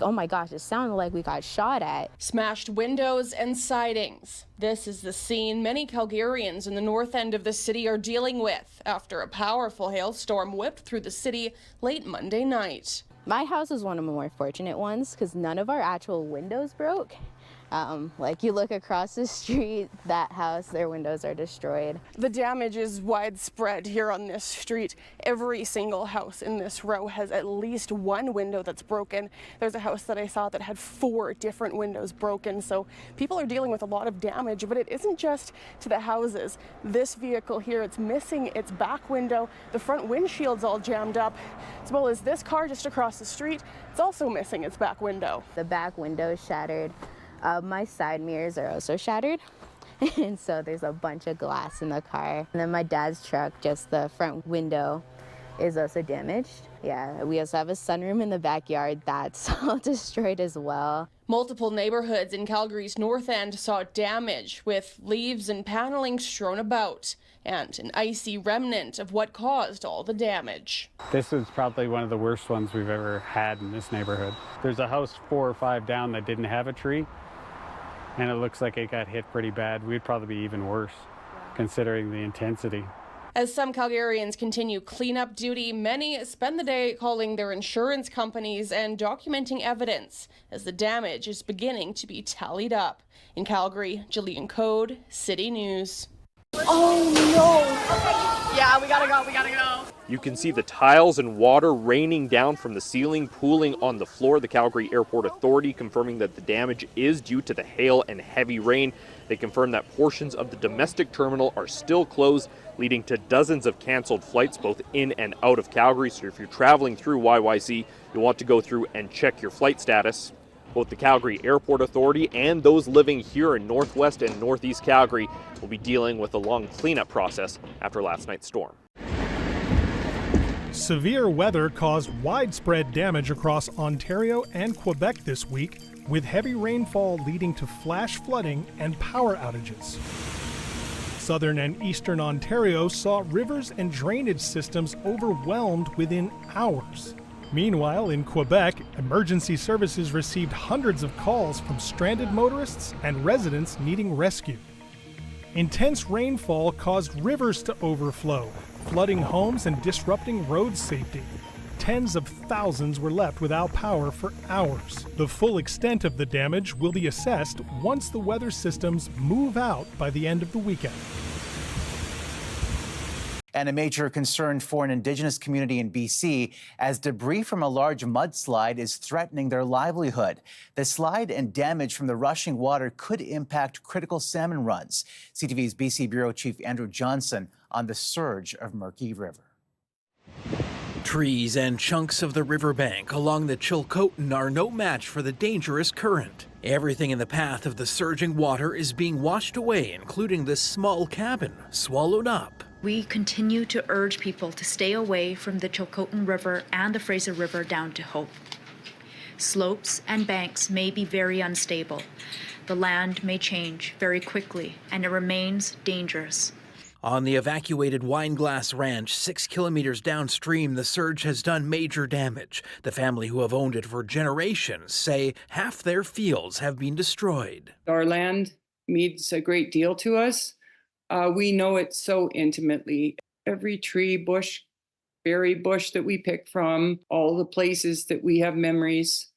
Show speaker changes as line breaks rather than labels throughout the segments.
Oh my gosh, it sounded like we got shot at.
Smashed windows and sidings. This is the scene many Calgarians in the north end of the city are dealing with after a powerful hailstorm whipped through the city late Monday night.
My house is one of the more fortunate ones because none of our actual windows broke. Like you look across the street, that house, their windows are destroyed.
The damage is widespread here on this street. Every single house in this row has at least one window that's broken. There's a house that I saw that had 4 different windows broken. So people are dealing with a lot of damage, but it isn't just to the houses. This vehicle here, it's missing its back window. The front windshield's all jammed up, as well as this car just across the street. It's also missing its back window.
The back window is shattered. My side mirrors are also shattered. And so there's a bunch of glass in the car. And then my dad's truck, just the front window is also damaged. Yeah, we also have a sunroom in the backyard that's all destroyed as well.
Multiple neighborhoods in Calgary's north end saw damage with leaves and paneling strewn about and an icy remnant of what caused all the damage.
This is probably one of the worst ones we've ever had in this neighborhood. There's a house 4 or 5 down that didn't have a tree, and it looks like it got hit pretty bad. We'd probably be even worse considering the intensity.
As some Calgarians continue cleanup duty, many spend the day calling their insurance companies and documenting evidence as the damage is beginning to be tallied up. In Calgary, Jillian Code, City News.
Oh no! Yeah, we gotta go.
You can see the tiles and water raining down from the ceiling, pooling on the floor. The Calgary Airport Authority confirming that the damage is due to the hail and heavy rain. They confirm that portions of the domestic terminal are still closed, leading to dozens of canceled flights both in and out of Calgary. So if you're traveling through YYC, you'll want to go through and check your flight status. Both the Calgary Airport Authority and those living here in Northwest and Northeast Calgary will be dealing with a long cleanup process after last night's storm.
Severe weather caused widespread damage across Ontario and Quebec this week, with heavy rainfall leading to flash flooding and power outages. Southern and eastern Ontario saw rivers and drainage systems overwhelmed within hours. Meanwhile, in Quebec, emergency services received hundreds of calls from stranded motorists and residents needing rescue. Intense rainfall caused rivers to overflow, flooding homes and disrupting road safety. Tens of thousands were left without power for hours. The full extent of the damage will be assessed once the weather systems move out by the end of the weekend.
And a major concern for an Indigenous community in BC as debris from a large mudslide is threatening their livelihood. The slide and damage from the rushing water could impact critical salmon runs. CTV's BC Bureau Chief Andrew Johnson on the surge of Murky River.
Trees and chunks of the riverbank along the Chilcotin are no match for the dangerous current. Everything in the path of the surging water is being washed away, including this small cabin swallowed up.
We continue to urge people to stay away from the Chilcotin River and the Fraser River down to Hope. Slopes and banks may be very unstable. The land may change very quickly, and it remains dangerous.
On the evacuated Wineglass Ranch, 6 kilometers downstream, the surge has done major damage. The family who have owned it for generations say half their fields have been destroyed.
Our land means a great deal to us. We know it so intimately. Every tree, bush, berry bush that we pick from, all the places that we have memories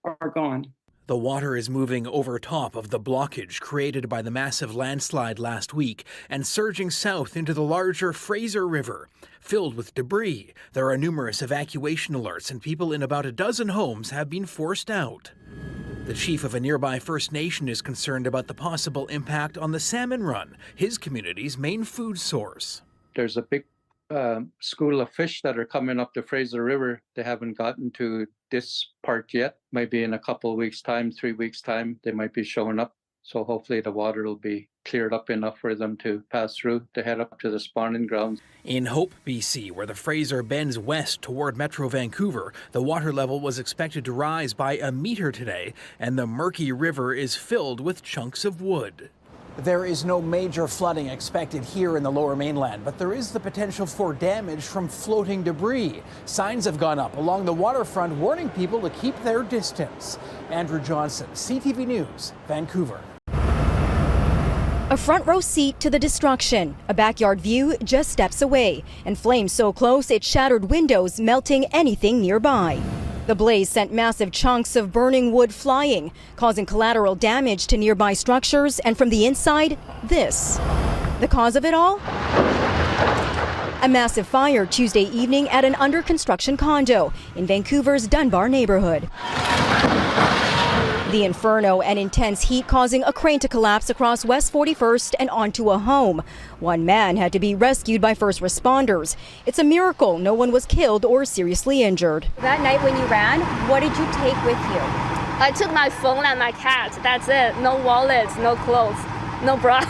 are gone.
The water is moving over top of the blockage created by the massive landslide last week and surging south into the larger Fraser River. Filled with debris, there are numerous evacuation alerts and people in about a dozen homes have been forced out. The chief of a nearby First Nation is concerned about the possible impact on the salmon run, his community's main food source.
There's a big school of fish that are coming up the Fraser River. They haven't gotten to this part yet. Maybe in a couple of weeks' time, 3 weeks' time, they might be showing up. So hopefully the water will be cleared up enough for them to pass through to head up to the spawning grounds.
In Hope, BC, where the Fraser bends west toward Metro Vancouver, the water level was expected to rise by a meter today, and the Murky River is filled with chunks of wood. There is no major flooding expected here in the Lower Mainland, but there is the potential for damage from floating debris. Signs have gone up along the waterfront warning people to keep their distance. Andrew Johnson, CTV News, Vancouver.
A front row seat to the destruction. A backyard view just steps away, and flames so close it shattered windows, melting anything nearby. The blaze sent massive chunks of burning wood flying, causing collateral damage to nearby structures, and from the inside, this. The cause of it all? A massive fire Tuesday evening at an under-construction condo in Vancouver's Dunbar neighborhood. The inferno and intense heat causing a crane to collapse across West 41st and onto a home. One man had to be rescued by first responders. It's a miracle no one was killed or seriously injured.
That night when you ran, what did you take with you?
I took my phone and my cat. That's it. No wallets, no clothes, no bra.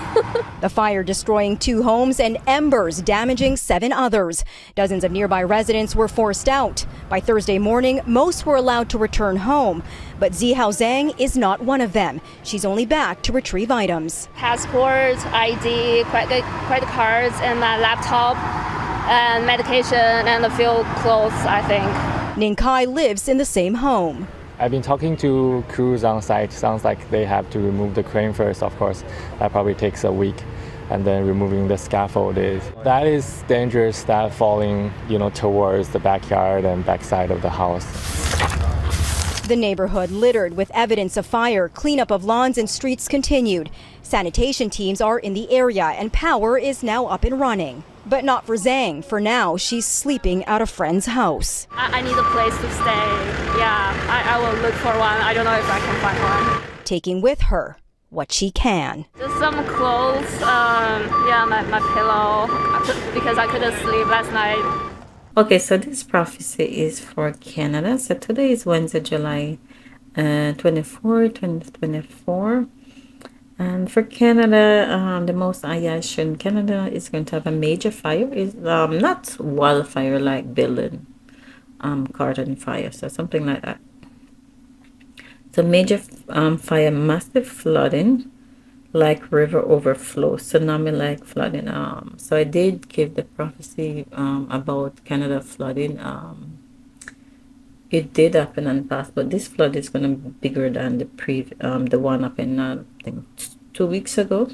The fire destroying 2 homes and embers damaging 7 others. Dozens of nearby residents were forced out. By Thursday morning, most were allowed to return home. But Zihao Zhang is not one of them. She's only back to retrieve items.
Passport, ID, credit cards, and my laptop, and medication, and a few clothes, I think.
Ning Kai lives in the same home.
I've been talking to crews on site. Sounds like they have to remove the crane first, of course. That probably takes a week. And then removing the scaffold that is dangerous, that falling, towards the backyard and backside of the house.
The neighborhood littered with evidence of fire. Cleanup of lawns and streets continued. Sanitation teams are in the area and power is now up and running. But not for Zhang. For now, she's sleeping at a friend's house.
I need a place to stay. Yeah, I will look for one. I don't know if I can find one.
Taking with her what she can.
Just some clothes, my pillow, because I couldn't sleep last night.
Okay, so this prophecy is for Canada. So today is Wednesday, July 24, 2024. And for Canada, the Most Ayash in Canada is going to have a major fire. Is not wildfire like building, garden fire, so something like that. So major fire, massive flooding, like river overflow, tsunami like flooding. So I did give the prophecy about Canada flooding. It did happen in the past, but this flood is going to be bigger than the one up in I think 2 weeks ago.